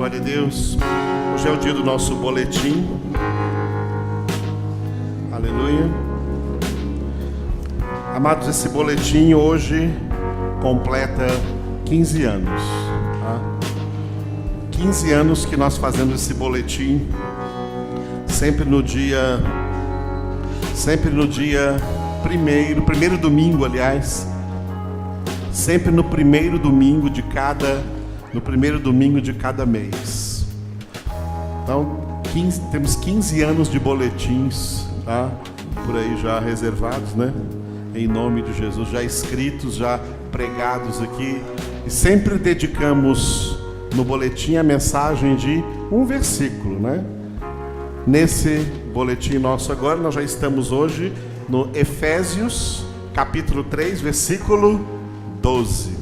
Glória a Deus. Hoje é o dia do nosso boletim. Aleluia. Amados, esse boletim hoje completa 15 anos. Tá? 15 anos que nós fazemos esse boletim. Sempre no dia primeiro domingo, aliás. Sempre no primeiro domingo de cada mês. Então, temos 15 anos de boletins, tá? Por aí já reservados, né? Em nome de Jesus, já escritos, já pregados aqui. E sempre dedicamos no boletim a mensagem de um versículo, né? Nesse boletim nosso agora, nós já estamos hoje no Efésios, capítulo 3, versículo 12.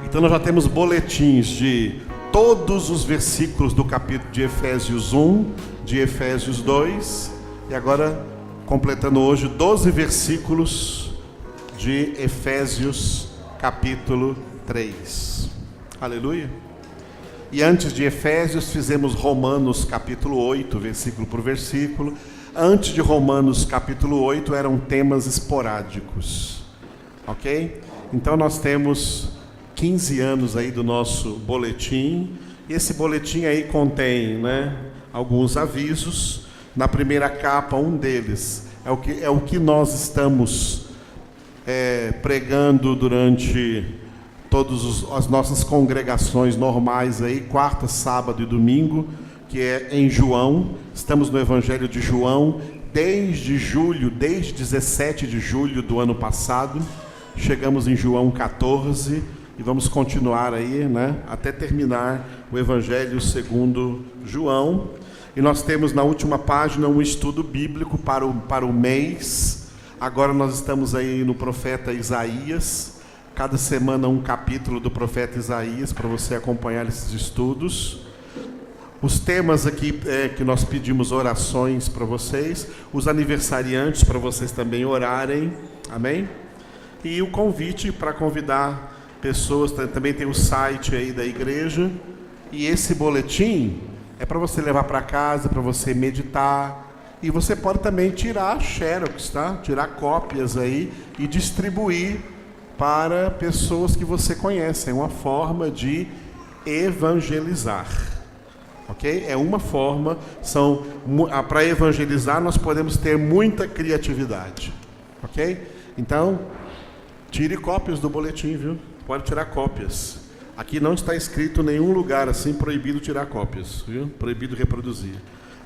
Então nós já temos boletins de todos os versículos do capítulo de Efésios 1, de Efésios 2, e agora completando hoje 12 versículos de Efésios capítulo 3. Aleluia. E antes de Efésios fizemos Romanos capítulo 8, versículo por versículo. Antes de Romanos capítulo 8 eram temas esporádicos. Ok? Então nós temos 15 anos aí do nosso boletim, e esse boletim aí contém, né, alguns avisos. Na primeira capa, um deles é o que nós estamos pregando durante todas as nossas congregações normais aí, quarta, sábado e domingo, que é em João. Estamos no Evangelho de João desde 17 de julho do ano passado. Chegamos em João 14 e vamos continuar aí, né, até terminar o Evangelho segundo João. E nós temos na última página um estudo bíblico para o mês. Agora nós estamos aí no profeta Isaías. Cada semana um capítulo do profeta Isaías para você acompanhar esses estudos. Os temas aqui que nós pedimos orações para vocês. Os aniversariantes para vocês também orarem. Amém? E o convite para convidar pessoas, também tem o site aí da igreja, e esse boletim é para você levar para casa, para você meditar, e você pode também tirar xerox, tá? Tirar cópias aí e distribuir para pessoas que você conhece. É uma forma de evangelizar, ok? É uma forma, para evangelizar nós podemos ter muita criatividade, ok? Então, tire cópias do boletim, viu? Pode tirar cópias. Aqui não está escrito em nenhum lugar assim, proibido tirar cópias, viu? Proibido reproduzir.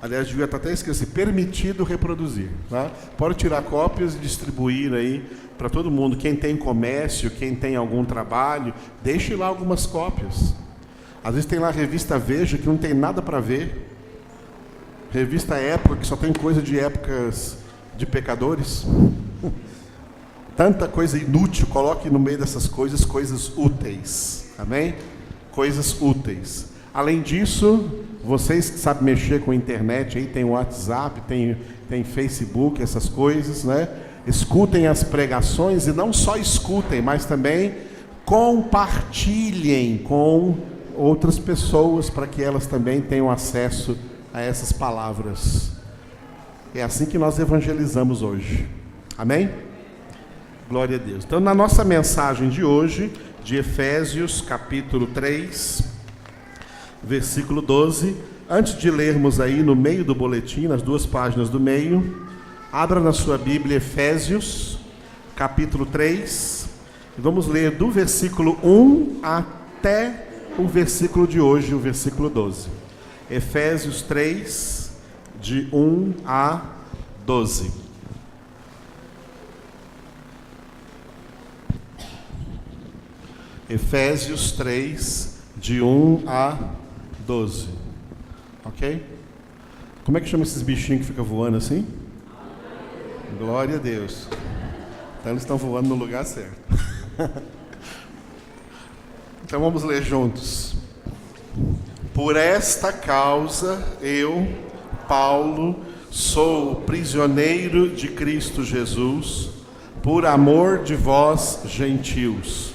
Aliás, devia estar até escrito assim, permitido reproduzir, tá? Pode tirar cópias e distribuir aí para todo mundo. Quem tem comércio, quem tem algum trabalho, deixe lá algumas cópias. Às vezes tem lá a revista Veja, que não tem nada para ver. Revista Época, que só tem coisa de épocas de pecadores. Tanta coisa inútil, coloque no meio dessas coisas úteis, amém? Coisas úteis. Além disso, vocês que sabem mexer com a internet, aí tem WhatsApp, tem Facebook, essas coisas, né? Escutem as pregações, e não só escutem, mas também compartilhem com outras pessoas, para que elas também tenham acesso a essas palavras. É assim que nós evangelizamos hoje, amém? Glória a Deus. Então, na nossa mensagem de hoje, de Efésios, capítulo 3, versículo 12, antes de lermos aí no meio do boletim, nas duas páginas do meio, abra na sua Bíblia Efésios, capítulo 3, e vamos ler do versículo 1 até o versículo de hoje, o versículo 12. Efésios 3, de 1 a 12. Efésios 3, de 1 a 12. Ok? Como é que chama esses bichinhos que ficam voando assim? Glória a Deus. Então eles estão voando no lugar certo. Então vamos ler juntos. Por esta causa, eu, Paulo, sou prisioneiro de Cristo Jesus, por amor de vós, gentios.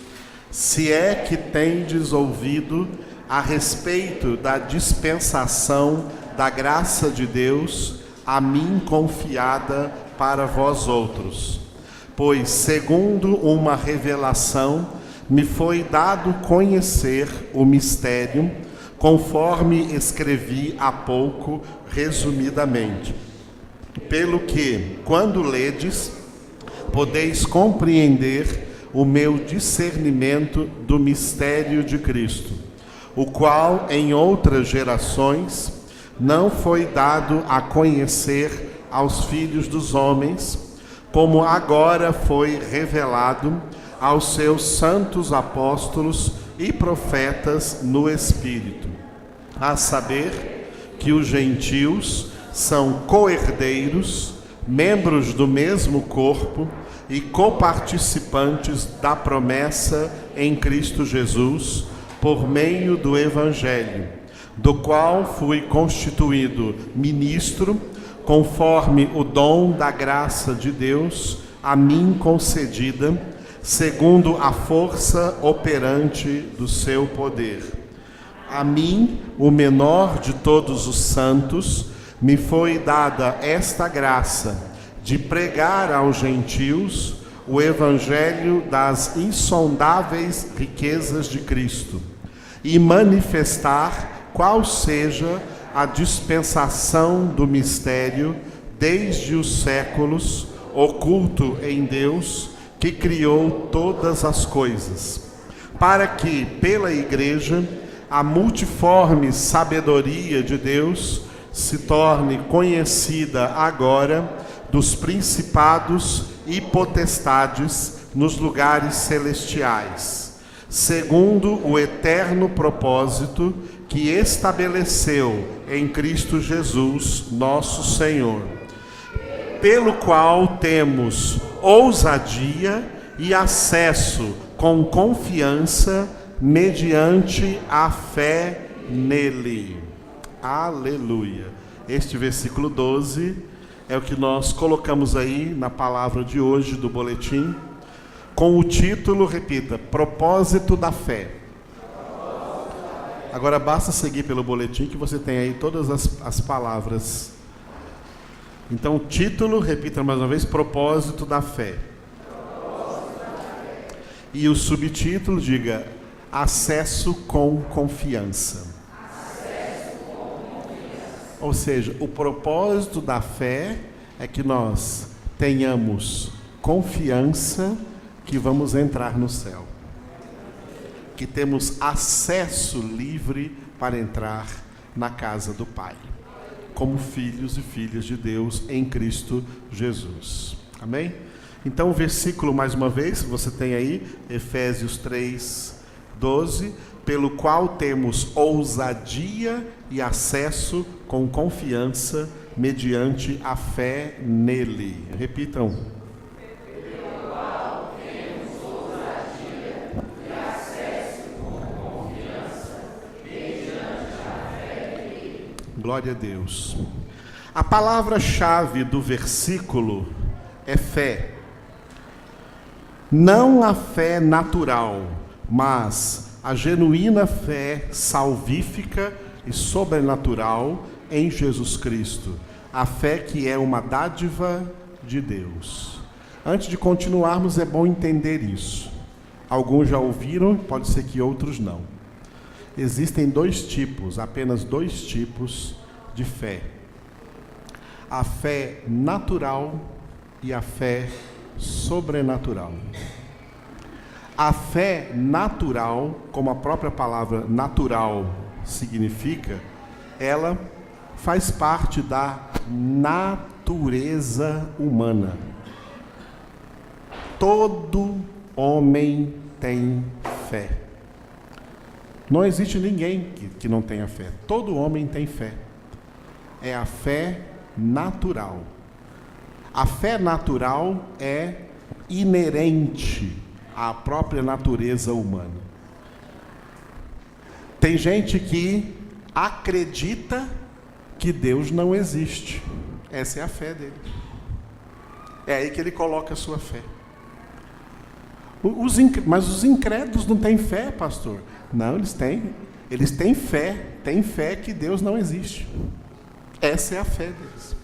Se é que tendes ouvido a respeito da dispensação da graça de Deus a mim confiada para vós outros. Pois, segundo uma revelação, me foi dado conhecer o mistério, conforme escrevi há pouco, resumidamente. Pelo que, quando ledes, podeis compreender o meu discernimento do mistério de Cristo, o qual em outras gerações não foi dado a conhecer aos filhos dos homens, como agora foi revelado aos seus santos apóstolos e profetas no Espírito, a saber que os gentios são co-herdeiros, membros do mesmo corpo e coparticipantes da promessa em Cristo Jesus, por meio do Evangelho, do qual fui constituído ministro, conforme o dom da graça de Deus a mim concedida, segundo a força operante do seu poder. A mim, o menor de todos os santos, me foi dada esta graça de pregar aos gentios o evangelho das insondáveis riquezas de Cristo e manifestar qual seja a dispensação do mistério desde os séculos, oculto em Deus, que criou todas as coisas, para que, pela Igreja, a multiforme sabedoria de Deus se torne conhecida agora dos principados e potestades nos lugares celestiais, segundo o eterno propósito que estabeleceu em Cristo Jesus, nosso Senhor, pelo qual temos ousadia e acesso com confiança mediante a fé nele. Aleluia. Este versículo 12 é o que nós colocamos aí na palavra de hoje do boletim, com o título, repita, Propósito da Fé. Agora basta seguir pelo boletim que você tem aí todas as palavras. Então, o título, repita mais uma vez, Propósito da Fé. E o subtítulo, diga, Acesso com Confiança. Ou seja, o propósito da fé é que nós tenhamos confiança que vamos entrar no céu. Que temos acesso livre para entrar na casa do Pai, como filhos e filhas de Deus em Cristo Jesus. Amém? Então, o versículo, mais uma vez, você tem aí, Efésios 3, 12, pelo qual temos ousadia e acesso com confiança mediante a fé nele. Repitam. Pelo qual temos ousadia e acesso com confiança mediante a fé nele. Glória a Deus. A palavra-chave do versículo é fé. Não a fé natural, mas a genuína fé salvífica e sobrenatural em Jesus Cristo. A fé que é uma dádiva de Deus. Antes de continuarmos, é bom entender isso. Alguns já ouviram, pode ser que outros não. Existem apenas dois tipos de fé. A fé natural e a fé sobrenatural. A fé natural, como a própria palavra natural significa, ela faz parte da natureza humana. Todo homem tem fé. Não existe ninguém que não tenha fé. Todo homem tem fé. É a fé natural. A fé natural é inerente à própria natureza humana. Tem gente que acredita que Deus não existe. Essa é a fé dele. É aí que ele coloca a sua fé. Mas os incrédulos não têm fé, pastor. Não, eles têm. Eles têm fé que Deus não existe. Essa é a fé deles.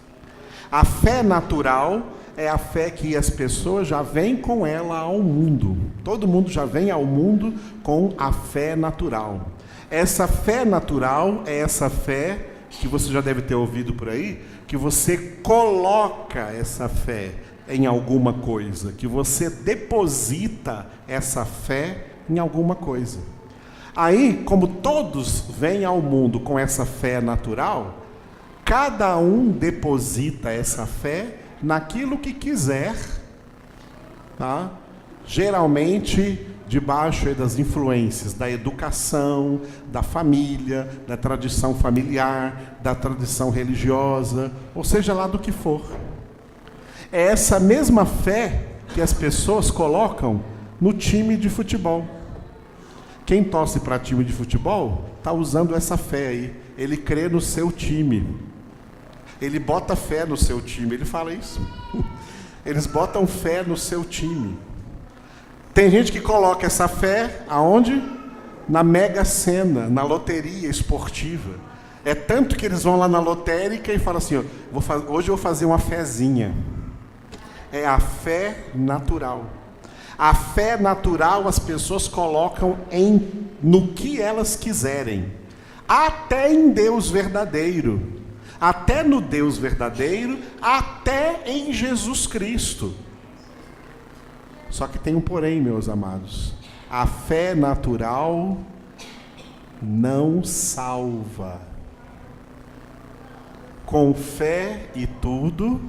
A fé natural é a fé que as pessoas já vêm com ela ao mundo. Todo mundo já vem ao mundo com a fé natural. Essa fé natural é essa fé que você já deve ter ouvido por aí, que você coloca essa fé em alguma coisa, que você deposita essa fé em alguma coisa. Aí, como todos vêm ao mundo com essa fé natural, cada um deposita essa fé naquilo que quiser, tá? Geralmente debaixo das influências da educação, da família, da tradição familiar, da tradição religiosa, ou seja lá do que for. É essa mesma fé que as pessoas colocam no time de futebol. Quem torce para time de futebol está usando essa fé aí. Ele crê no seu time. Ele bota fé no seu time. Ele fala isso. Eles botam fé no seu time. Tem gente que coloca essa fé aonde? Na Mega Sena, na loteria esportiva. É tanto que eles vão lá na lotérica e falam assim, ó, hoje eu vou fazer uma fezinha. É a fé natural. A fé natural as pessoas colocam no que elas quiserem. Até em Deus verdadeiro. Até no Deus verdadeiro, até em Jesus Cristo. Só que tem um porém, meus amados. A fé natural não salva. Com fé e tudo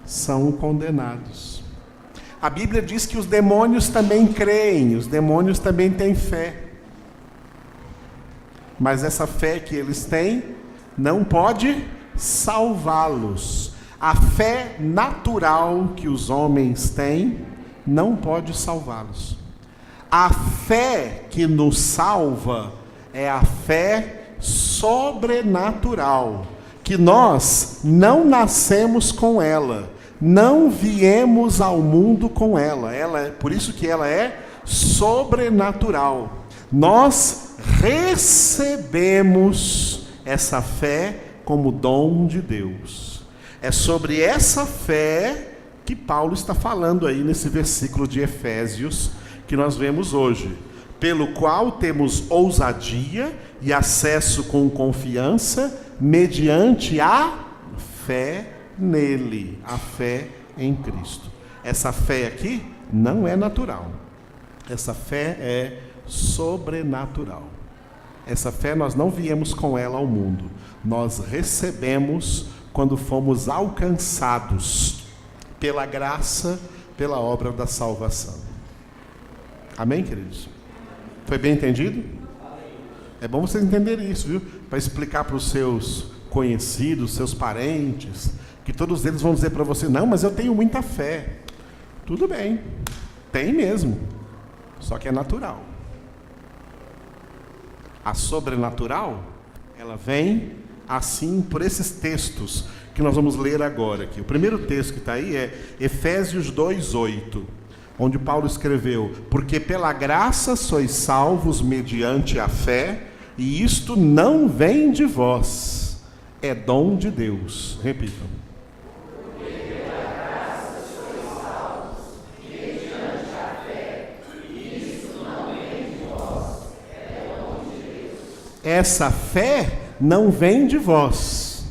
são condenados. A Bíblia diz que os demônios também creem, os demônios também têm fé. Mas essa fé que eles têm não pode salvá-los. A fé natural que os homens têm não pode salvá-los. A fé que nos salva é a fé sobrenatural, que nós não nascemos com ela, não viemos ao mundo com ela. Por isso que ela é sobrenatural. Nós recebemos essa fé como dom de Deus. É sobre essa fé que Paulo está falando aí nesse versículo de Efésios que nós vemos hoje, pelo qual temos ousadia e acesso com confiança mediante a fé nele, a fé em Cristo. Essa fé aqui não é natural, essa fé é sobrenatural. Essa fé nós não viemos com ela ao mundo, nós recebemos quando fomos alcançados pela graça, pela obra da salvação. Amém, queridos? Foi bem entendido? É bom vocês entenderem isso, viu? Para explicar para os seus conhecidos, seus parentes, que todos eles vão dizer para você, não, mas eu tenho muita fé. Tudo bem, tem mesmo, só que é natural. A sobrenatural, ela vem assim por esses textos que nós vamos ler agora aqui. O primeiro texto que está aí é Efésios 2:8, onde Paulo escreveu: porque pela graça sois salvos mediante a fé, e isto não vem de vós, é dom de Deus. Repitam. Porque pela graça sois salvos mediante a fé, e isto não vem de vós, é dom de Deus. Essa fé não vem de vós,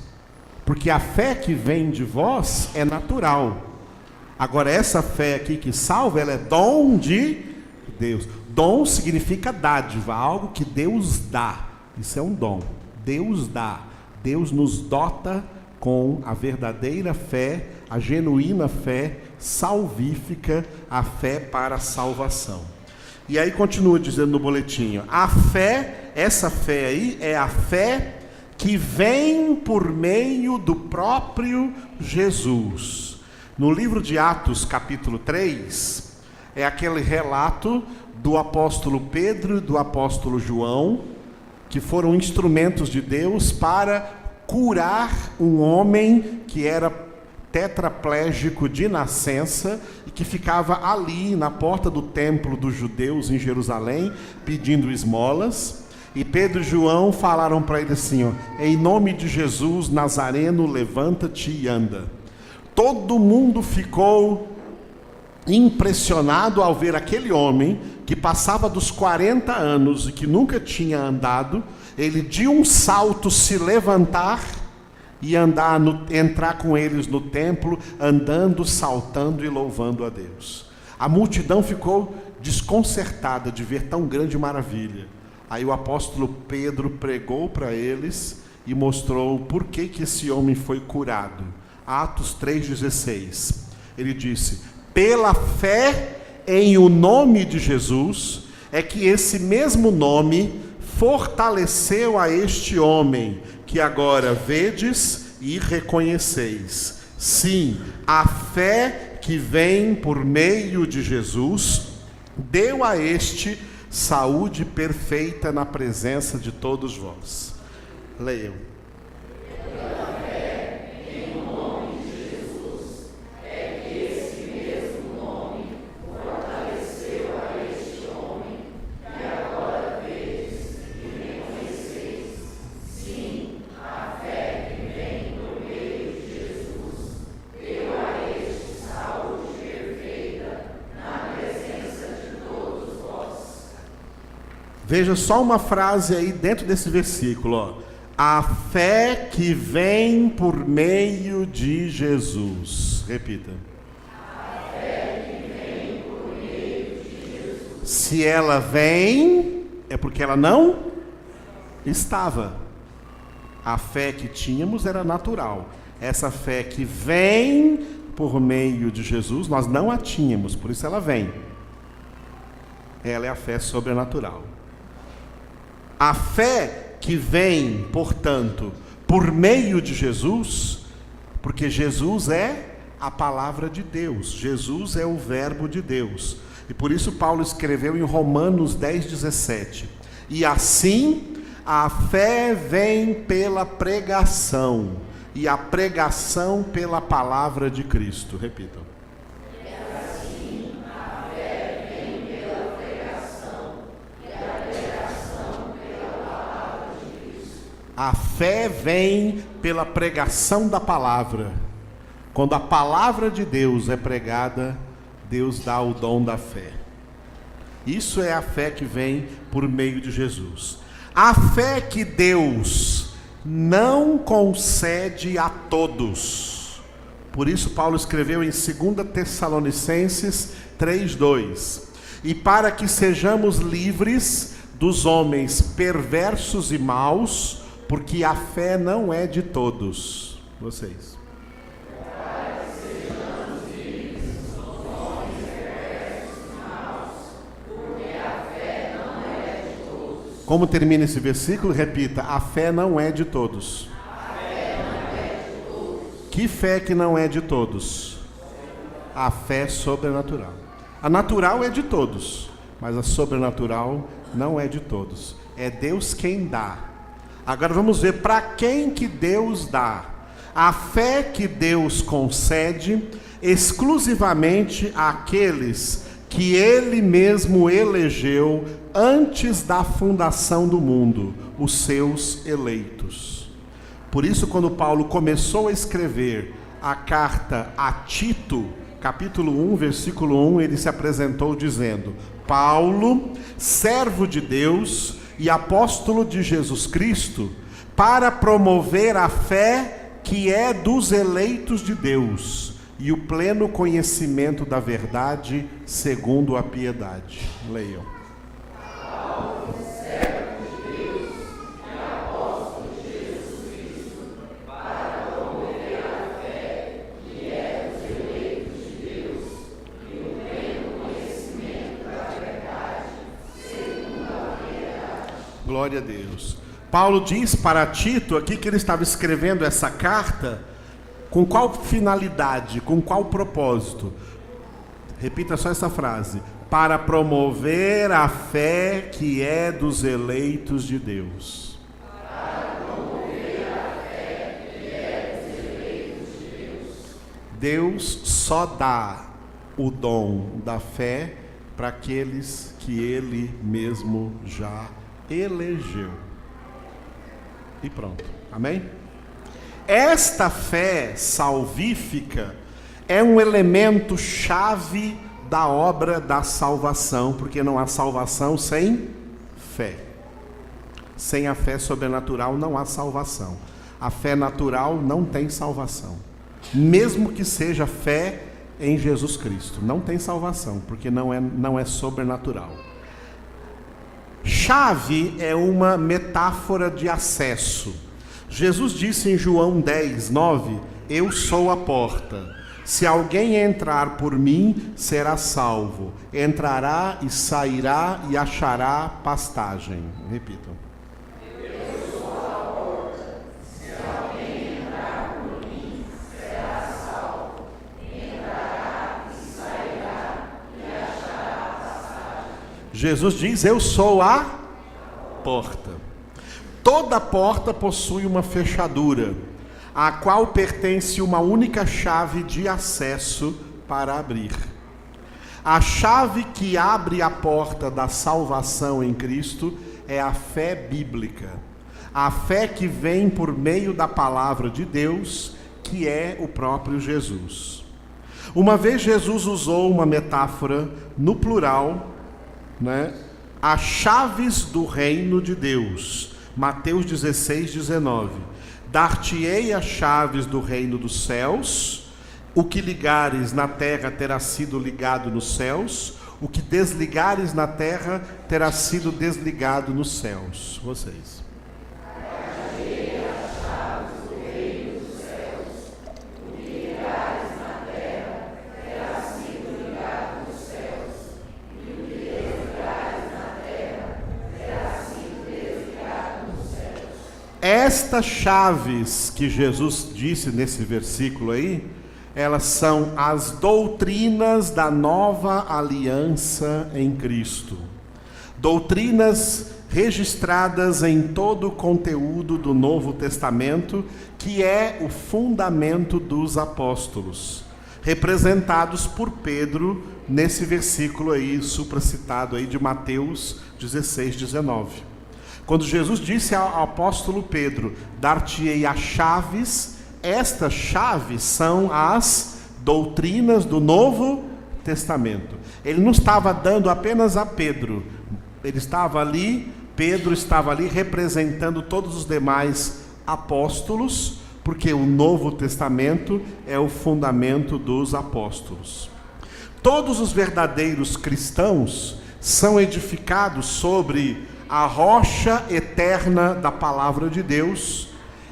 porque a fé que vem de vós é natural. Agora, essa fé aqui que salva, ela é dom de Deus. Dom significa dádiva, algo que Deus dá. Isso é um dom. Deus dá. Deus nos dota com a verdadeira fé, a genuína fé salvífica, a fé para a salvação. E aí continua dizendo no boletim, a fé, essa fé aí é a fé que vem por meio do próprio Jesus. No livro de Atos, capítulo 3, é aquele relato do apóstolo Pedro e do apóstolo João, que foram instrumentos de Deus para curar um homem que era tetraplégico de nascença e que ficava ali na porta do templo dos judeus em Jerusalém, pedindo esmolas. E Pedro e João falaram para ele assim, ó, em nome de Jesus Nazareno, levanta-te e anda. Todo mundo ficou impressionado ao ver aquele homem que passava dos 40 anos e que nunca tinha andado, ele de um salto se levantar e entrar com eles no templo, andando, saltando e louvando a Deus. A multidão ficou desconcertada de ver tão grande maravilha. Aí o apóstolo Pedro pregou para eles e mostrou por que esse homem foi curado. Atos 3,16. Ele disse: pela fé em o nome de Jesus, é que esse mesmo nome fortaleceu a este homem, que agora vedes e reconheceis. Sim, a fé que vem por meio de Jesus deu a este saúde perfeita na presença de todos vós. Leiam. Veja só uma frase aí dentro desse versículo, ó. A fé que vem por meio de Jesus. Repita. A fé que vem por meio de Jesus. Se ela vem, é porque ela não estava. A fé que tínhamos era natural. Essa fé que vem por meio de Jesus, nós não a tínhamos, por isso ela vem. Ela é a fé sobrenatural. A fé que vem, portanto, por meio de Jesus, porque Jesus é a palavra de Deus, Jesus é o verbo de Deus. E por isso Paulo escreveu em Romanos 10:17: e assim a fé vem pela pregação, e a pregação pela palavra de Cristo. Repitam. A fé vem pela pregação da palavra. Quando a palavra de Deus é pregada, Deus dá o dom da fé. Isso é a fé que vem por meio de Jesus. A fé que Deus não concede a todos. Por isso Paulo escreveu em 2 Tessalonicenses 3:2: e para que sejamos livres dos homens perversos e maus, porque a fé não é de todos. Vocês. Como termina esse versículo? Repita: a fé não é de todos. Que fé que não é de todos? A fé sobrenatural. A natural é de todos, mas a sobrenatural não é de todos. É Deus quem dá. Agora vamos ver para quem que Deus dá. A fé que Deus concede exclusivamente àqueles que Ele mesmo elegeu antes da fundação do mundo, os seus eleitos. Por isso, quando Paulo começou a escrever a carta a Tito, capítulo 1, versículo 1, ele se apresentou dizendo: Paulo, servo de Deus e apóstolo de Jesus Cristo, para promover a fé que é dos eleitos de Deus e o pleno conhecimento da verdade segundo a piedade. Leiam. Paulo, servo de Deus e apóstolo de Jesus Cristo, para promover a fé que é dos eleitos de Deus e o pleno conhecimento da verdade segundo a piedade. Glória a Deus. Paulo diz para Tito aqui que ele estava escrevendo essa carta com qual finalidade, com qual propósito? Repita só essa frase: para promover a fé que é dos eleitos de Deus. Para promover a fé que é dos eleitos de Deus. Deus só dá o dom da fé para aqueles que Ele mesmo já elegeu. E pronto. Amém? Esta fé salvífica é um elemento chave da obra da salvação, porque não há salvação sem fé. Sem a fé sobrenatural não há salvação. A fé natural não tem salvação. Mesmo que seja fé em Jesus Cristo, não tem salvação, porque não é sobrenatural. Chave é uma metáfora de acesso. Jesus disse em João 10, 9: eu sou a porta. Se alguém entrar por mim, será salvo. Entrará e sairá e achará pastagem. Repitam. Eu sou a porta. Se alguém entrar por mim, será salvo. Entrará e sairá e achará pastagem. Jesus diz: eu sou a porta. Toda porta possui uma fechadura, a qual pertence uma única chave de acesso para abrir. A chave que abre a porta da salvação em Cristo é a fé bíblica. A fé que vem por meio da palavra de Deus, que é o próprio Jesus. Uma vez Jesus usou uma metáfora no plural, as chaves do reino de Deus. Mateus 16, 19. Dar-te-ei as chaves do reino dos céus, o que ligares na terra terá sido ligado nos céus, o que desligares na terra terá sido desligado nos céus. Vocês. Dar-te-ei as chaves do reino dos céus, o que ligares na terra terá sido ligado nos céus, e o que desligares na terra terá sido desligado nos céus. Estas chaves que Jesus disse nesse versículo aí, elas são as doutrinas da nova aliança em Cristo. Doutrinas registradas em todo o conteúdo do Novo Testamento, que é o fundamento dos apóstolos, representados por Pedro nesse versículo aí, supracitado aí de Mateus 16, 19. Quando Jesus disse ao apóstolo Pedro: dar-te-ei as chaves, estas chaves são as doutrinas do Novo Testamento. Ele não estava dando apenas a Pedro, Pedro estava ali representando todos os demais apóstolos, porque o Novo Testamento é o fundamento dos apóstolos. Todos os verdadeiros cristãos são edificados sobre a rocha eterna da palavra de Deus,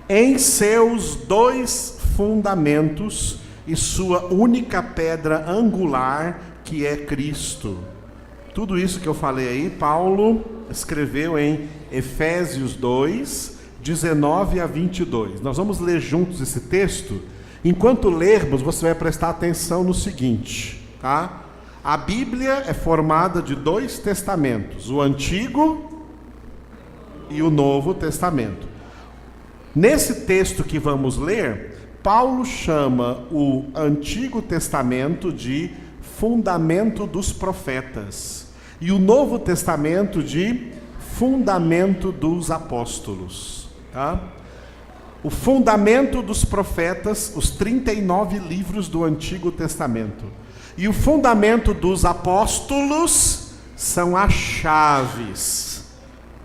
em seus dois fundamentos e sua única pedra angular, que é Cristo. Tudo isso que eu falei aí, Paulo escreveu em Efésios 2, 19 a 22. Nós vamos ler juntos esse texto. Enquanto lermos, você vai prestar atenção no seguinte, tá? A Bíblia é formada de dois testamentos, o Antigo e o Novo Testamento. Nesse texto que vamos ler, Paulo chama o Antigo Testamento de fundamento dos profetas e o Novo Testamento de fundamento dos apóstolos, tá? O fundamento dos profetas, os 39 livros do Antigo Testamento, e o fundamento dos apóstolos são as chaves,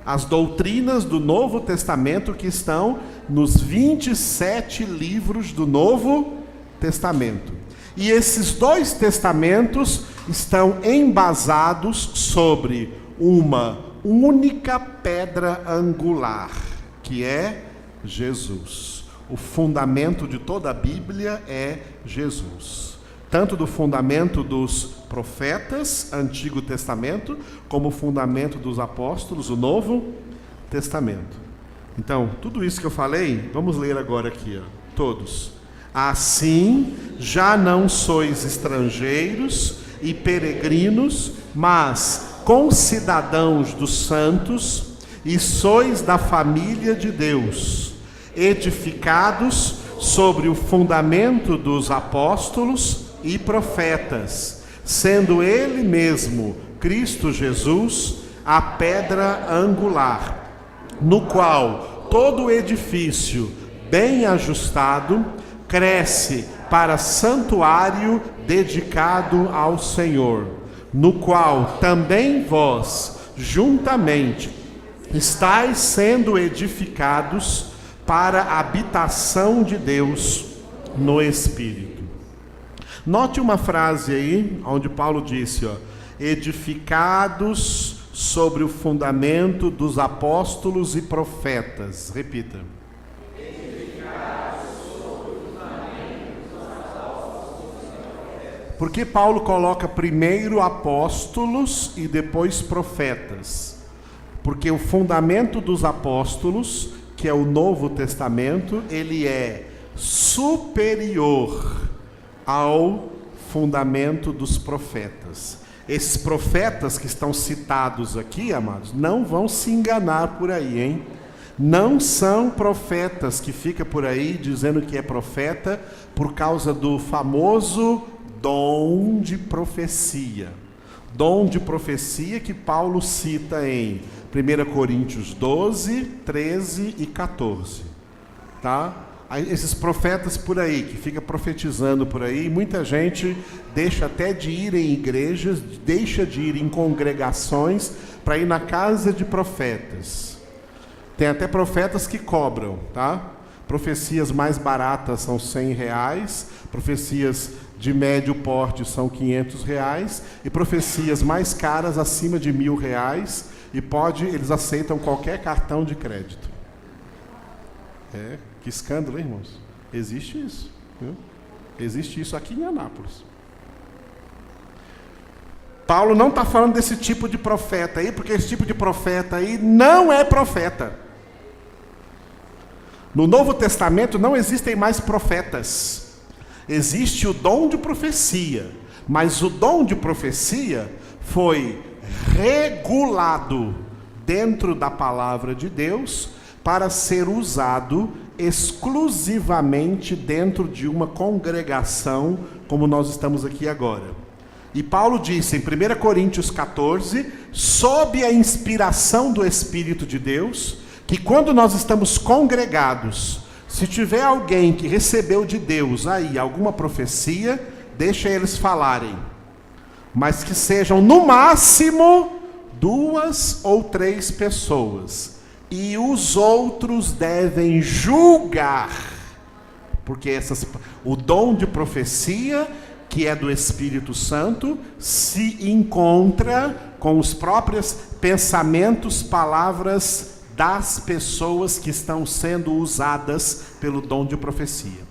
as doutrinas do Novo Testamento, que estão nos 27 livros do Novo Testamento. E esses dois testamentos estão embasados sobre uma única pedra angular, que é Jesus. O fundamento de toda a Bíblia é Jesus. Tanto do fundamento dos profetas, Antigo Testamento, como o fundamento dos apóstolos, o Novo Testamento. Então, tudo isso que eu falei, vamos ler agora aqui, todos. Assim, já não sois estrangeiros e peregrinos, mas concidadãos dos santos, e sois da família de Deus, edificados sobre o fundamento dos apóstolos e profetas, sendo Ele mesmo, Cristo Jesus, a pedra angular, no qual todo o edifício bem ajustado cresce para santuário dedicado ao Senhor, no qual também vós, juntamente, estáis sendo edificados para a habitação de Deus no Espírito. Note uma frase aí, onde Paulo disse, edificados sobre o fundamento dos apóstolos e profetas. Repita. Edificados sobre o fundamento dos apóstolos e profetas. Por que Paulo coloca primeiro apóstolos e depois profetas? Porque o fundamento dos apóstolos, que é o Novo Testamento, ele é superior ao fundamento dos profetas. Esses profetas que estão citados aqui, amados, não vão se enganar por aí, hein? Não são profetas que fica por aí dizendo que é profeta por causa do famoso dom de profecia. Dom de profecia que Paulo cita em 1 Coríntios 12, 13 e 14. Tá? Esses profetas por aí, que fica profetizando por aí, muita gente deixa até de ir em igrejas, deixa de ir em congregações para ir na casa de profetas. Tem até profetas que cobram, tá? Profecias mais baratas são R$100, profecias de médio porte são R$500 e profecias mais caras acima de R$1.000 e eles aceitam qualquer cartão de crédito. Que escândalo, hein, irmãos? Existe isso, viu? Existe isso aqui em Anápolis. Paulo não está falando desse tipo de profeta aí, porque esse tipo de profeta aí não é profeta. No Novo Testamento não existem mais profetas. Existe o dom de profecia, mas o dom de profecia foi regulado dentro da palavra de Deus para ser usado exclusivamente dentro de uma congregação, como nós estamos aqui agora. E Paulo disse em 1 Coríntios 14, sob a inspiração do Espírito de Deus, que quando nós estamos congregados, se tiver alguém que recebeu de Deus aí alguma profecia, deixa eles falarem, mas que sejam no máximo 2 ou 3 pessoas, e os outros devem julgar, porque o dom de profecia, que é do Espírito Santo, se encontra com os próprios pensamentos, palavras das pessoas que estão sendo usadas pelo dom de profecia.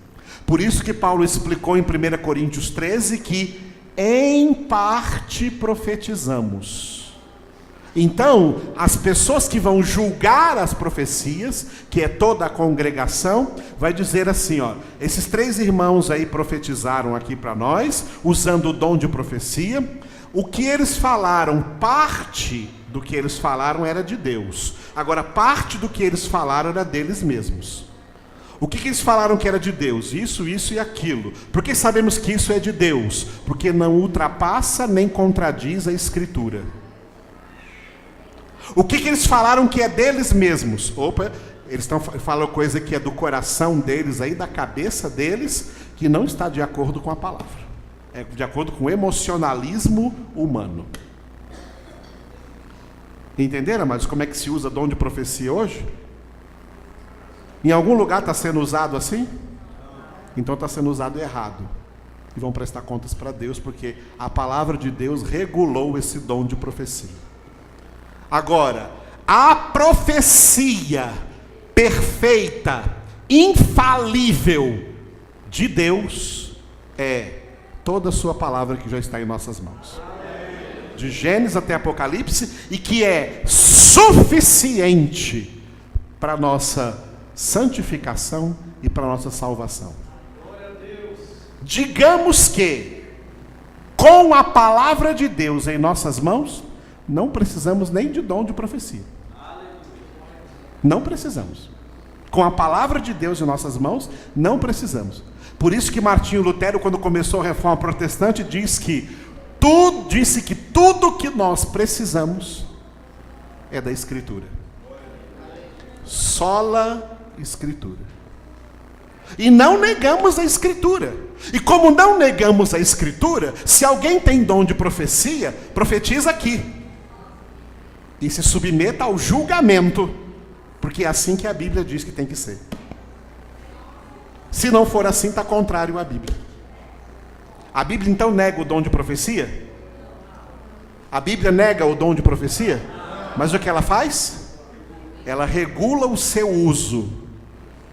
Por isso que Paulo explicou em 1 Coríntios 13 que em parte profetizamos. Então, as pessoas que vão julgar as profecias, que é toda a congregação, vai dizer assim, esses 3 irmãos aí profetizaram aqui para nós, usando o dom de profecia. O que eles falaram, parte do que eles falaram era de Deus. Agora, parte do que eles falaram era deles mesmos. O que eles falaram que era de Deus? Isso e aquilo. Por que sabemos que isso é de Deus? Porque não ultrapassa nem contradiz a Escritura. O que eles falaram que é deles mesmos? Eles falam coisa que é do coração deles, aí, da cabeça deles, que não está de acordo com a palavra. É de acordo com o emocionalismo humano. Entenderam, amados, como é que se usa dom de profecia hoje? Em algum lugar está sendo usado assim? Então está sendo usado errado. E vão prestar contas para Deus, porque a palavra de Deus regulou esse dom de profecia. Agora, a profecia perfeita, infalível de Deus é toda a sua palavra que já está em nossas mãos. De Gênesis até Apocalipse, e que é suficiente para a nossa santificação e para a nossa salvação. Digamos que, com a palavra de Deus em nossas mãos, não precisamos nem de dom de profecia. Não precisamos. Com a palavra de Deus em nossas mãos, não precisamos. Por isso que Martinho Lutero, quando começou a Reforma Protestante, disse que tudo que nós precisamos é da Escritura. Sola Escritura. E não negamos a Escritura. E como não negamos a Escritura, se alguém tem dom de profecia, profetiza aqui. E se submeta ao julgamento, porque é assim que a Bíblia diz que tem que ser. Se não for assim, está contrário à Bíblia. A Bíblia então nega o dom de profecia? A Bíblia nega o dom de profecia? Mas o que ela faz? Ela regula o seu uso,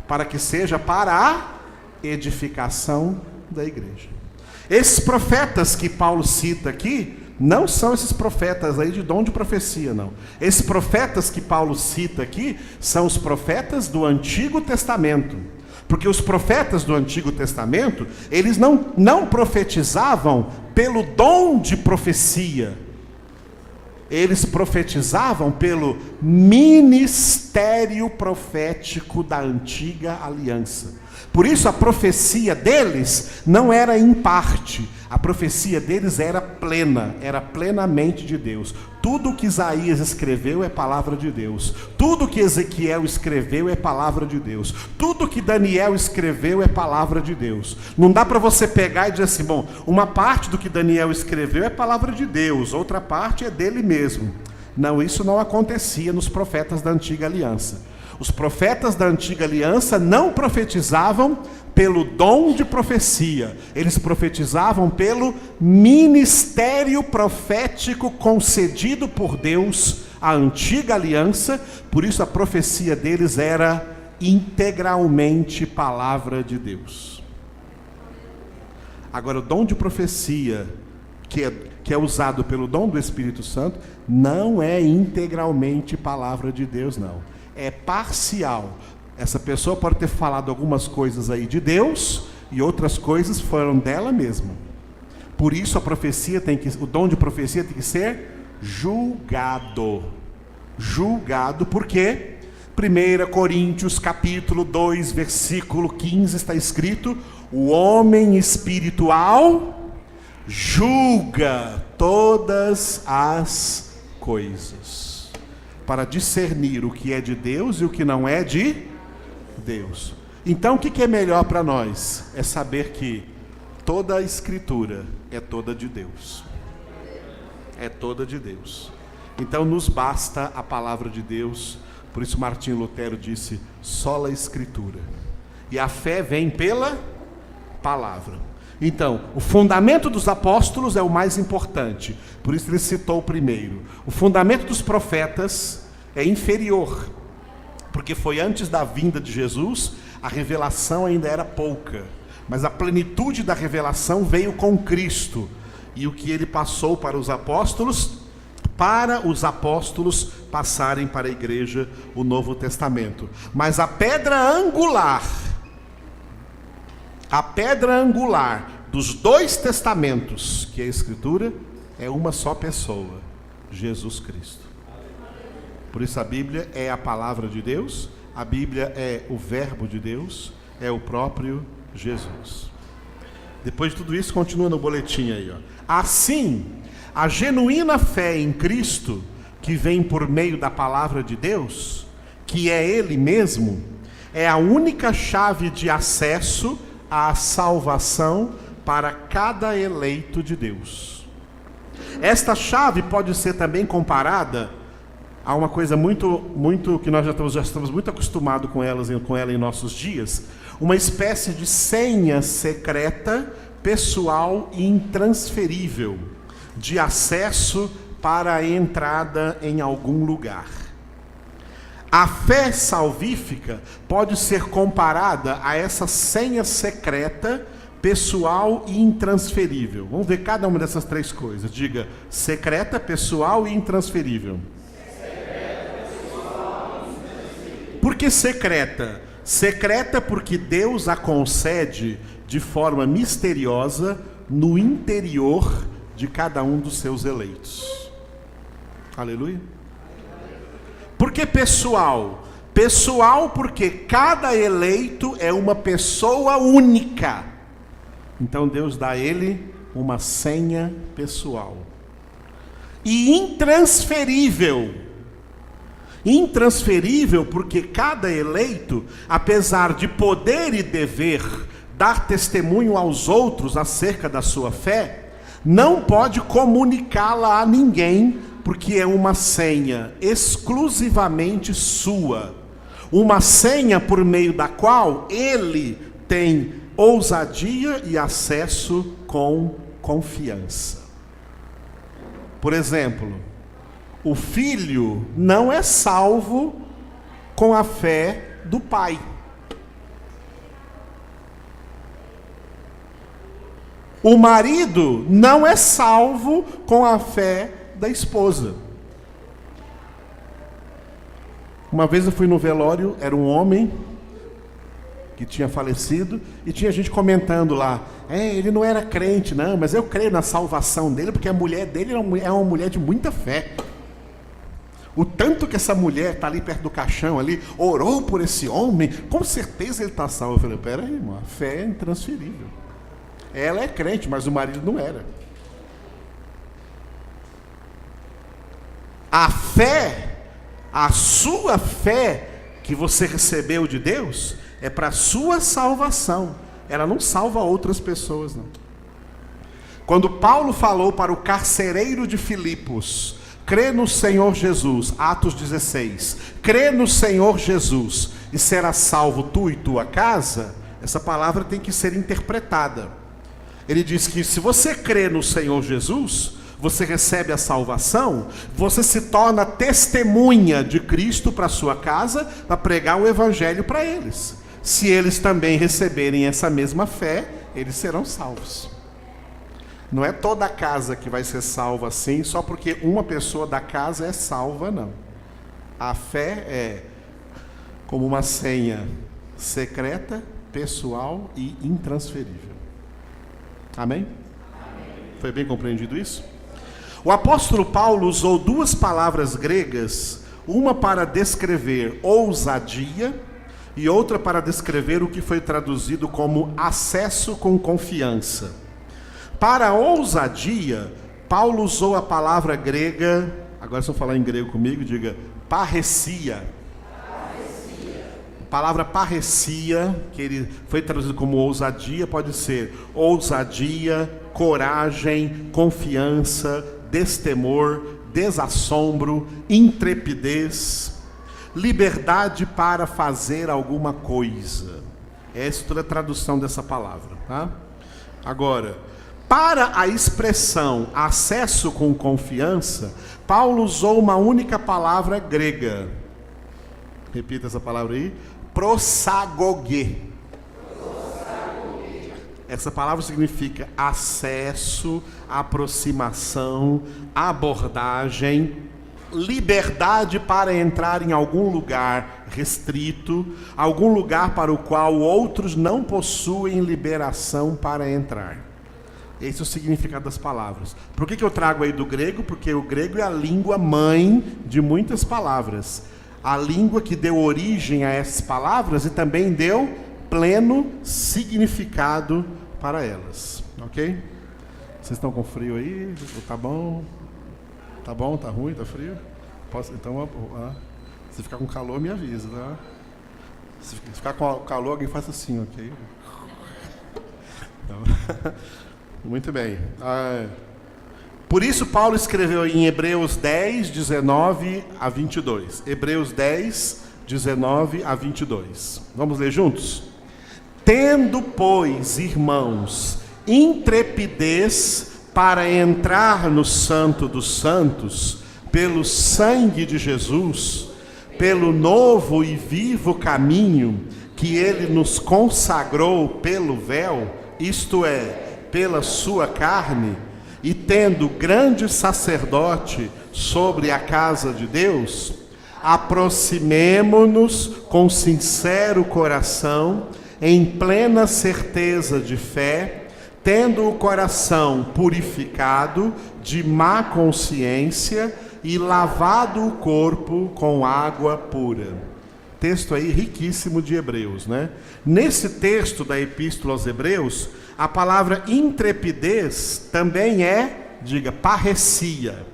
para que seja para a edificação da igreja. Esses profetas que Paulo cita aqui, não são esses profetas aí de dom de profecia, não. Esses profetas que Paulo cita aqui, são os profetas do Antigo Testamento. Porque os profetas do Antigo Testamento, eles não profetizavam pelo dom de profecia. Eles profetizavam pelo ministério profético da antiga aliança. Por isso a profecia deles não era em parte, a profecia deles era plena, era plenamente de Deus. Tudo que Isaías escreveu é palavra de Deus. Tudo que Ezequiel escreveu é palavra de Deus. Tudo que Daniel escreveu é palavra de Deus. Não dá para você pegar e dizer assim, bom, uma parte do que Daniel escreveu é palavra de Deus, outra parte é dele mesmo. Não, isso não acontecia nos profetas da antiga aliança. Os profetas da antiga aliança não profetizavam pelo dom de profecia. Eles profetizavam pelo ministério profético concedido por Deus à antiga aliança. Por isso a profecia deles era integralmente palavra de Deus. Agora o dom de profecia que é usado pelo dom do Espírito Santo não é integralmente palavra de Deus, não. É parcial. Essa pessoa pode ter falado algumas coisas aí de Deus e outras coisas foram dela mesma. Por isso o dom de profecia tem que ser julgado. Julgado, por quê? 1 Coríntios capítulo 2, versículo 15 está escrito: o homem espiritual julga todas as coisas, para discernir o que é de Deus e o que não é de Deus. Então o que é melhor para nós? É saber que toda a Escritura é toda de Deus. É toda de Deus. Então nos basta a palavra de Deus. Por isso Martinho Lutero disse, sola Escritura. E a fé vem pela palavra. Então, o fundamento dos apóstolos é o mais importante. Por isso ele citou o primeiro. O fundamento dos profetas é inferior. Porque foi antes da vinda de Jesus, a revelação ainda era pouca. Mas a plenitude da revelação veio com Cristo. E o que ele passou para os apóstolos passarem para a igreja o Novo Testamento. Mas a pedra angular dos dois testamentos, que é a Escritura, é uma só pessoa, Jesus Cristo. Por isso a Bíblia é a palavra de Deus, a Bíblia é o verbo de Deus, é o próprio Jesus. Depois de tudo isso, continua no boletim aí, ó. Assim, a genuína fé em Cristo, que vem por meio da palavra de Deus, que é Ele mesmo, é a única chave de acesso à salvação para cada eleito de Deus. Esta chave pode ser também comparada a uma coisa muito que nós já estamos muito acostumados com ela em nossos dias, uma espécie de senha secreta, pessoal e intransferível, de acesso para a entrada em algum lugar. A fé salvífica pode ser comparada a essa senha secreta, pessoal e intransferível. Vamos ver cada uma dessas três coisas. Diga, secreta, pessoal e intransferível. Por que secreta? Secreta porque Deus a concede de forma misteriosa no interior de cada um dos seus eleitos. Aleluia. Por que pessoal? Pessoal porque cada eleito é uma pessoa única. Então Deus dá a ele uma senha pessoal. E intransferível. Intransferível porque cada eleito, apesar de poder e dever dar testemunho aos outros acerca da sua fé, não pode comunicá-la a ninguém, porque é uma senha exclusivamente sua. Uma senha por meio da qual ele tem ousadia e acesso com confiança. Por exemplo, o filho não é salvo com a fé do pai. O marido não é salvo com a fé da esposa. Uma vez eu fui no velório, era um homem que tinha falecido, e tinha gente comentando lá, ele não era crente não, mas eu creio na salvação dele, porque a mulher dele é uma mulher de muita fé. O tanto que essa mulher está ali perto do caixão, ali, orou por esse homem, com certeza ele está salvo. Eu falei, peraí, irmão, a fé é intransferível. Ela é crente, mas o marido não era. A fé, a sua fé que você recebeu de Deus, é para a sua salvação. Ela não salva outras pessoas, não. Quando Paulo falou para o carcereiro de Filipos, crê no Senhor Jesus, Atos 16, crê no Senhor Jesus e será salvo tu e tua casa, essa palavra tem que ser interpretada. Ele diz que se você crê no Senhor Jesus, você recebe a salvação, você se torna testemunha de Cristo para a sua casa, para pregar o evangelho para eles. Se eles também receberem essa mesma fé, eles serão salvos. Não é toda a casa que vai ser salva assim, só porque uma pessoa da casa é salva, não. A fé é como uma senha secreta, pessoal e intransferível. Amém? Foi bem compreendido isso? O apóstolo Paulo usou duas palavras gregas, uma para descrever ousadia e outra para descrever o que foi traduzido como acesso com confiança. Para a ousadia, Paulo usou a palavra grega, agora se eu falar em grego comigo, diga parresia. A palavra parresia, que ele foi traduzido como ousadia, pode ser ousadia, coragem, confiança, destemor, desassombro, intrepidez, liberdade para fazer alguma coisa. Essa é toda a tradução dessa palavra, tá? Agora, para a expressão acesso com confiança, Paulo usou uma única palavra grega. Repita essa palavra aí. Prosagoge. Essa palavra significa acesso, aproximação, abordagem, liberdade para entrar em algum lugar restrito, algum lugar para o qual outros não possuem liberação para entrar. Esse é o significado das palavras. Por que eu trago aí do grego? Porque o grego é a língua mãe de muitas palavras. A língua que deu origem a essas palavras e também deu pleno significado para elas. Ok? Vocês estão com frio aí? Tá bom? Tá bom? Tá ruim? Tá frio? Então, se ficar com calor, me avisa, tá? Se ficar com calor, alguém faça assim, ok? Então, muito bem. Por isso Paulo escreveu em Hebreus 10, 19 a 22. Hebreus 10, 19 a 22. Vamos ler juntos? Tendo, pois, irmãos, intrepidez para entrar no Santo dos Santos, pelo sangue de Jesus, pelo novo e vivo caminho que ele nos consagrou pelo véu, isto é, pela sua carne, e tendo grande sacerdote sobre a casa de Deus, aproximemo-nos com sincero coração, em plena certeza de fé, tendo o coração purificado de má consciência e lavado o corpo com água pura. Texto aí riquíssimo de Hebreus, né? Nesse texto da Epístola aos Hebreus, a palavra intrepidez também é, diga, parresia.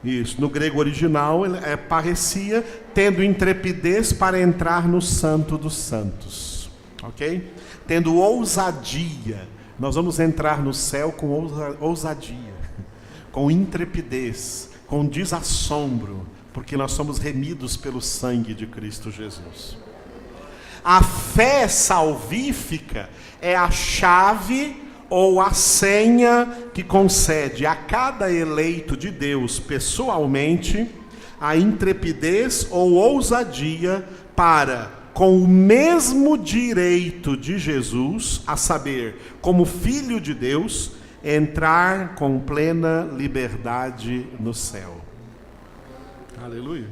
Isso, no grego original, parecia tendo intrepidez para entrar no Santo dos Santos. Ok? Tendo ousadia. Nós vamos entrar no céu com ousadia, com intrepidez, com desassombro, porque nós somos remidos pelo sangue de Cristo Jesus. A fé salvífica é a chave ou a senha que concede a cada eleito de Deus pessoalmente a intrepidez ou ousadia para, com o mesmo direito de Jesus, a saber, como filho de Deus, entrar com plena liberdade no céu. Aleluia.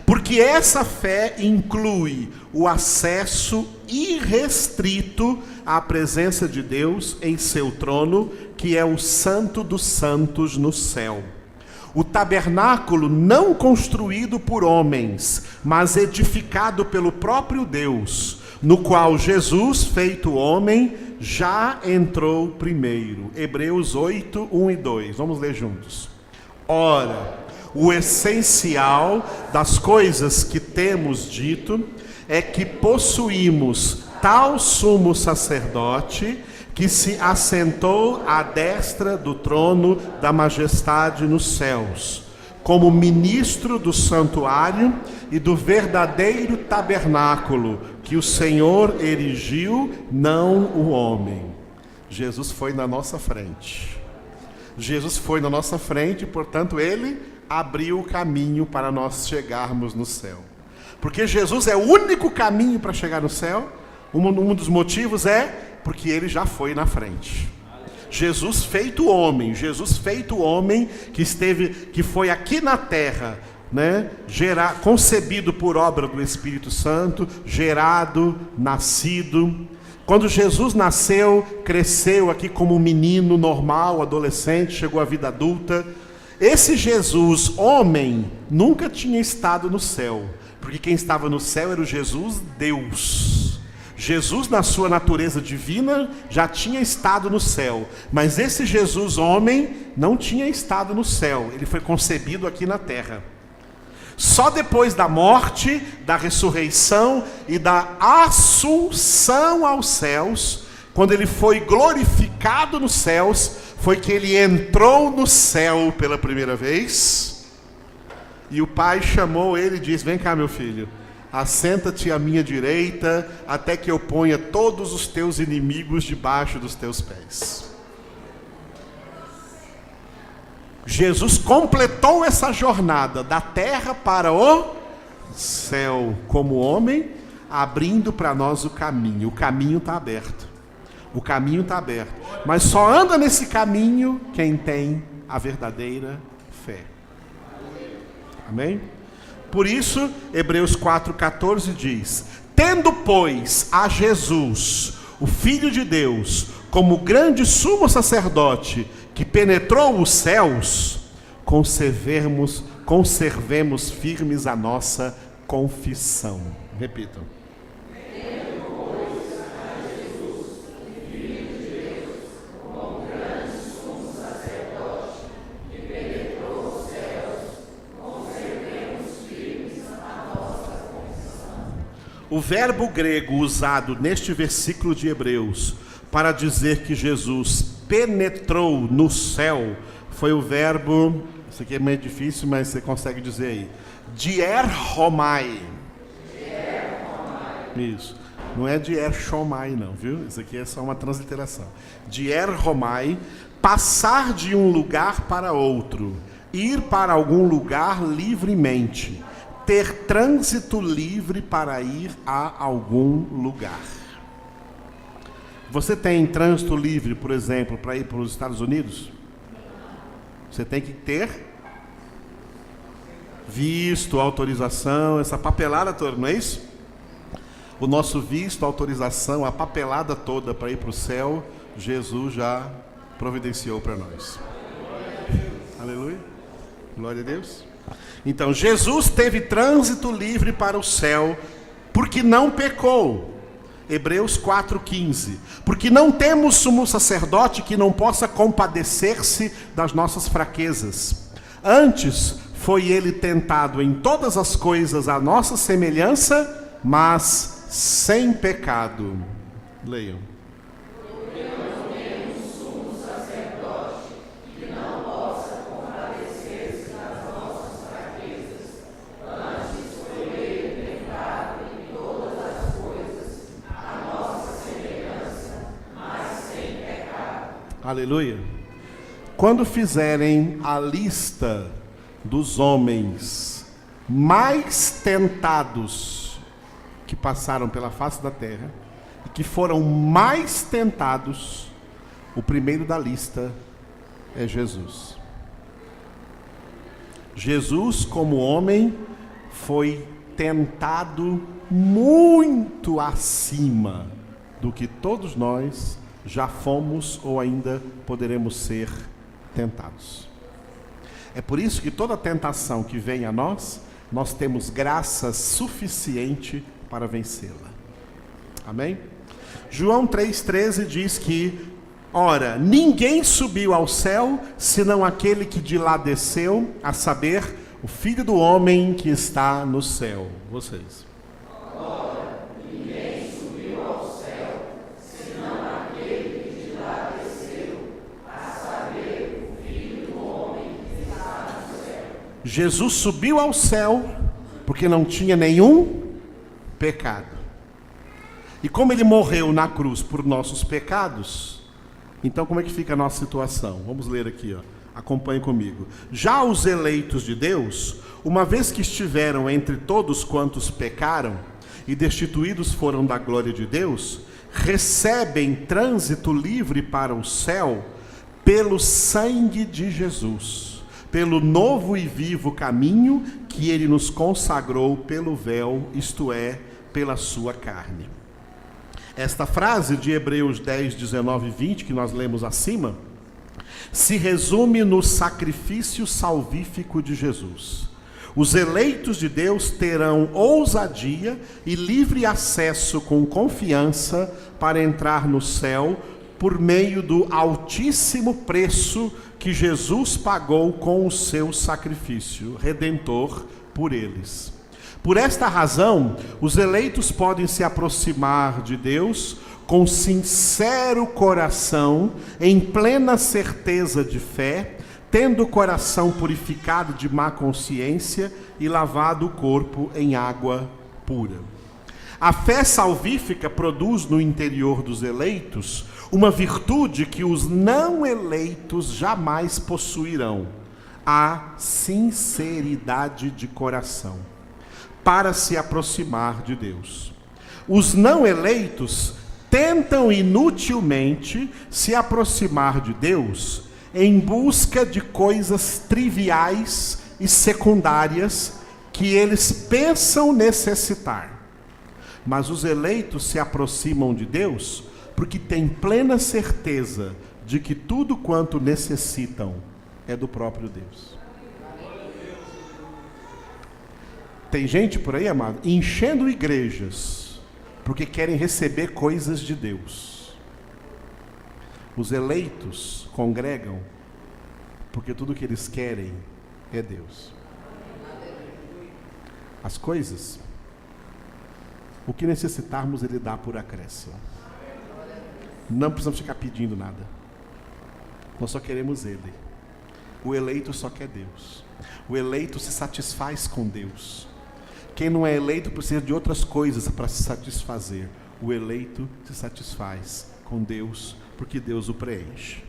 Porque essa fé inclui o acesso irrestrito à presença de Deus em seu trono, que é o Santo dos Santos no céu. O tabernáculo não construído por homens, mas edificado pelo próprio Deus, no qual Jesus, feito homem, já entrou primeiro. Hebreus 8, 1 e 2. Vamos ler juntos. Ora, o essencial das coisas que temos dito é que possuímos tal sumo sacerdote que se assentou à destra do trono da majestade nos céus, como ministro do santuário e do verdadeiro tabernáculo que o Senhor erigiu, não o homem. Jesus foi na nossa frente. Jesus foi na nossa frente, portanto, ele abriu o caminho para nós chegarmos no céu. Porque Jesus é o único caminho para chegar no céu. Um dos motivos é porque ele já foi na frente. Jesus feito homem que foi aqui na terra, né, concebido por obra do Espírito Santo, gerado, nascido. Quando Jesus nasceu, cresceu aqui como um menino normal, adolescente, chegou à vida adulta. Esse Jesus, homem, nunca tinha estado no céu, porque quem estava no céu era o Jesus Deus. Jesus, na sua natureza divina, já tinha estado no céu, mas esse Jesus, homem, não tinha estado no céu, ele foi concebido aqui na terra. Só depois da morte, da ressurreição e da assunção aos céus, quando ele foi glorificado nos céus, foi que ele entrou no céu pela primeira vez, e o Pai chamou ele e disse: vem cá, meu filho, assenta-te à minha direita, até que eu ponha todos os teus inimigos debaixo dos teus pés. Jesus completou essa jornada da terra para o céu como homem, abrindo para nós o caminho. O caminho está aberto. O caminho está aberto. Mas só anda nesse caminho quem tem a verdadeira fé. Amém? Por isso, Hebreus 4,14 diz: tendo, pois, a Jesus, o Filho de Deus, como grande sumo sacerdote que penetrou os céus, conservemos firmes a nossa confissão. Repitam. O verbo grego usado neste versículo de Hebreus para dizer que Jesus penetrou no céu foi o verbo, isso aqui é meio difícil, mas você consegue dizer aí, dierchomai. Isso, não é dierchomai não, viu? Isso aqui é só uma transliteração. Dierchomai, passar de um lugar para outro, ir para algum lugar livremente, ter trânsito livre para ir a algum lugar. Você tem trânsito livre, por exemplo, para ir para os Estados Unidos? Você tem que ter visto, autorização, essa papelada toda, não é isso? O nosso visto, autorização, a papelada toda para ir para o céu, Jesus já providenciou para nós. Aleluia. Glória a Deus. Então, Jesus teve trânsito livre para o céu, porque não pecou. Hebreus 4,15. Porque não temos sumo sacerdote que não possa compadecer-se das nossas fraquezas. Antes foi ele tentado em todas as coisas à nossa semelhança, mas sem pecado. Leiam. Aleluia. Quando fizerem a lista dos homens mais tentados que passaram pela face da terra e que foram mais tentados, o primeiro da lista é Jesus. Jesus, como homem, foi tentado muito acima do que todos nós já fomos ou ainda poderemos ser tentados. É por isso que toda tentação que vem a nós, nós temos graça suficiente para vencê-la. Amém? João 3,13 diz que, ora, ninguém subiu ao céu, senão aquele que de lá desceu, a saber, o Filho do Homem que está no céu. Vocês. Jesus subiu ao céu porque não tinha nenhum pecado. E como ele morreu na cruz por nossos pecados, então como é que fica a nossa situação? Vamos ler aqui, ó. Acompanhe comigo. Já os eleitos de Deus, uma vez que estiveram entre todos quantos pecaram e destituídos foram da glória de Deus, recebem trânsito livre para o céu pelo sangue de Jesus, pelo novo e vivo caminho que ele nos consagrou pelo véu, isto é, pela sua carne. Esta frase de Hebreus 10, 19 e 20, que nós lemos acima, se resume no sacrifício salvífico de Jesus. Os eleitos de Deus terão ousadia e livre acesso com confiança para entrar no céu por meio do altíssimo preço que Jesus pagou com o seu sacrifício redentor por eles. Por esta razão, os eleitos podem se aproximar de Deus com sincero coração, em plena certeza de fé, tendo o coração purificado de má consciência e lavado o corpo em água pura. A fé salvífica produz no interior dos eleitos uma virtude que os não eleitos jamais possuirão: a sinceridade de coração, para se aproximar de Deus. Os não eleitos tentam inutilmente se aproximar de Deus em busca de coisas triviais e secundárias que eles pensam necessitar. Mas os eleitos se aproximam de Deus porque têm plena certeza de que tudo quanto necessitam é do próprio Deus. Tem gente por aí, amado, enchendo igrejas porque querem receber coisas de Deus. Os eleitos congregam porque tudo que eles querem é Deus. As coisas, o que necessitarmos, Ele dá por acréscimo. Não precisamos ficar pedindo nada. Nós só queremos Ele. O eleito só quer Deus. O eleito se satisfaz com Deus. Quem não é eleito precisa de outras coisas para se satisfazer. O eleito se satisfaz com Deus, porque Deus o preenche.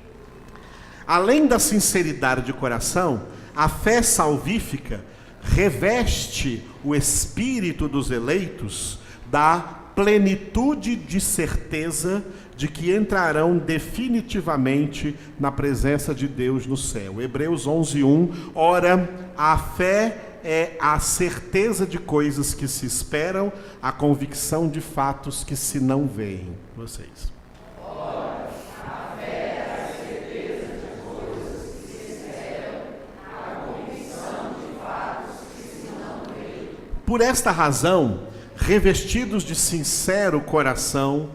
Além da sinceridade de coração, a fé salvífica reveste o espírito dos eleitos da plenitude de certeza de que entrarão definitivamente na presença de Deus no céu. Hebreus 11:1, ora, a fé é a certeza de coisas que se esperam, a convicção de fatos que se não veem. Vocês. Ora, a fé é a certeza de coisas que se esperam, a convicção de fatos que se não veem. Por esta razão, revestidos de sincero coração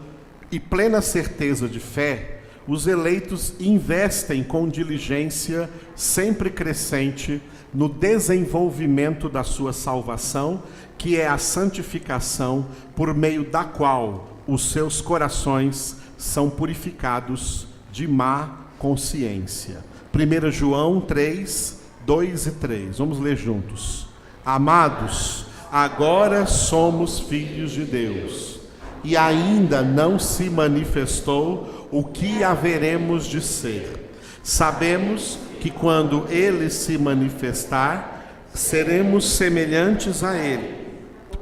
e plena certeza de fé, os eleitos investem com diligência sempre crescente no desenvolvimento da sua salvação, que é a santificação, por meio da qual os seus corações são purificados de má consciência. 1 João 3, 2 e 3. Vamos ler juntos. Amados, agora somos filhos de Deus, e ainda não se manifestou o que haveremos de ser. Sabemos que quando Ele se manifestar, seremos semelhantes a Ele,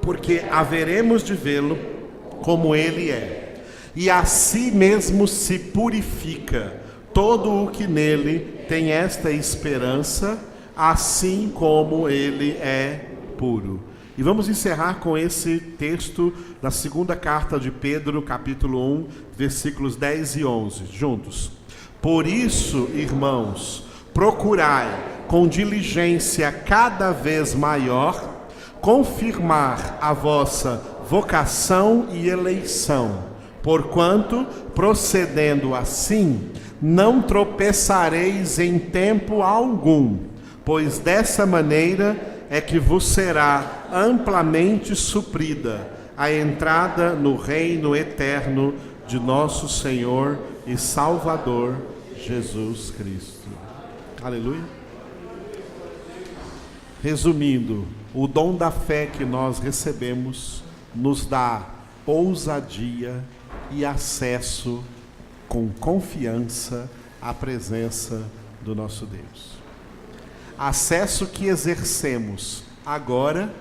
porque haveremos de vê-lo como Ele é. E a si mesmo se purifica todo o que nele tem esta esperança, assim como Ele é puro. E vamos encerrar com esse texto da segunda carta de Pedro, capítulo 1, versículos 10 e 11, juntos. Por isso, irmãos, procurai com diligência cada vez maior confirmar a vossa vocação e eleição, porquanto, procedendo assim, não tropeçareis em tempo algum, pois dessa maneira é que vos será amplamente suprida a entrada no reino eterno de nosso Senhor e Salvador Jesus Cristo. Aleluia. Resumindo, o dom da fé que nós recebemos nos dá ousadia e acesso com confiança à presença do nosso Deus. Acesso que exercemos agora,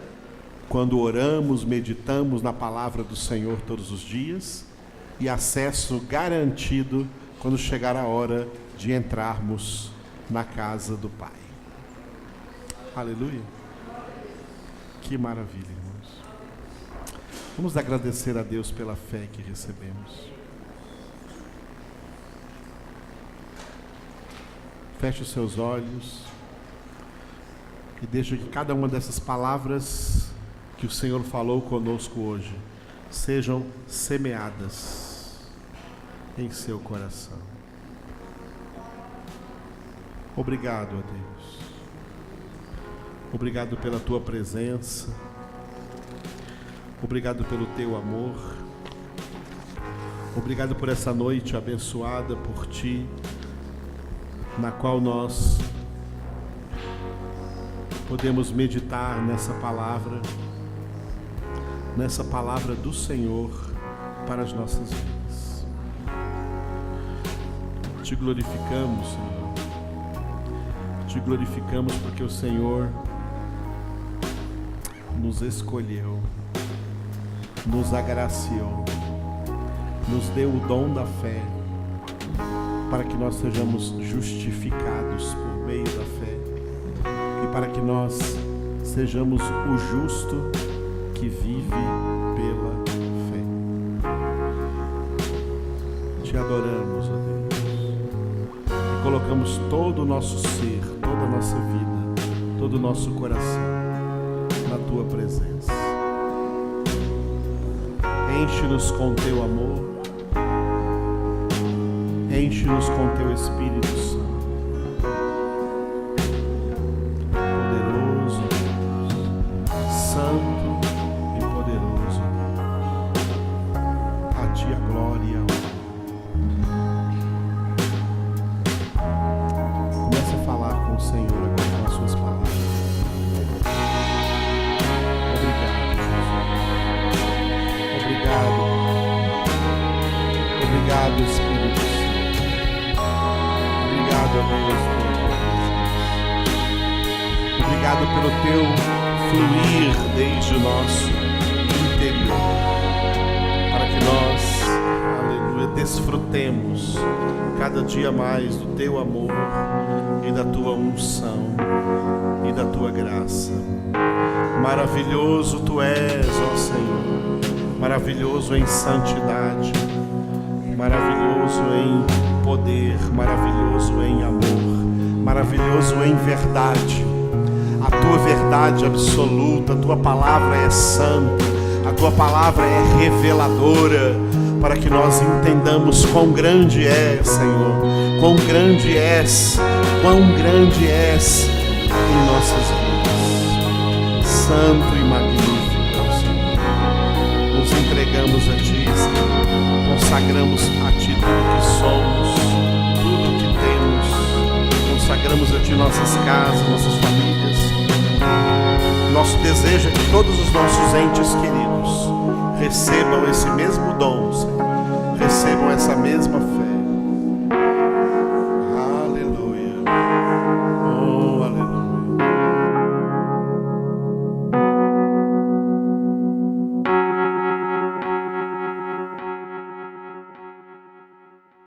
quando oramos, meditamos na palavra do Senhor todos os dias, e acesso garantido quando chegar a hora de entrarmos na casa do Pai. Aleluia. Que maravilha, irmãos. Vamos agradecer a Deus pela fé que recebemos. Feche os seus olhos e deixe que cada uma dessas palavras que o Senhor falou conosco hoje sejam semeadas em seu coração. Obrigado a Deus. Obrigado pela tua presença. Obrigado pelo teu amor. Obrigado por essa noite abençoada por ti, na qual nós podemos meditar nessa palavra do Senhor para as nossas vidas. Te glorificamos, Senhor. Te glorificamos porque o Senhor nos escolheu, nos agraciou, nos deu o dom da fé, para que nós sejamos justificados por meio da fé e para que nós sejamos o justo que vive pela fé. Te adoramos, ó Deus, e colocamos todo o nosso ser, toda a nossa vida, todo o nosso coração na tua presença. Enche-nos com teu amor, enche-nos com teu Espírito Santo. Poderoso Deus, santo e poderoso, a ti a glória e a honra. Comece a falar com o Senhor agora com as suas palavras. Obrigado, Jesus. Obrigado. Obrigado, Espírito Santo. Obrigado, Deus, pela tua presença. Obrigado pelo teu fluir desde o nosso interior, para que nós, aleluia, desfrutemos cada dia mais do teu amor e da tua unção e da tua graça. Maravilhoso tu és, ó Senhor, maravilhoso em santidade, maravilhoso em poder, maravilhoso em amor, maravilhoso em verdade. A tua verdade absoluta, a tua palavra é santa, a tua palavra é reveladora, para que nós entendamos quão grande é, Senhor, quão grande és em nossas vidas. Santo e magnífico, Senhor. Nos entregamos a Ti, Senhor. Consagramos a Ti tudo que somos, tudo que temos. Consagramos a Ti nossas casas, nossas famílias. Nosso desejo é que todos os nossos entes queridos recebam esse mesmo dom, Senhor. Recebam essa mesma fé.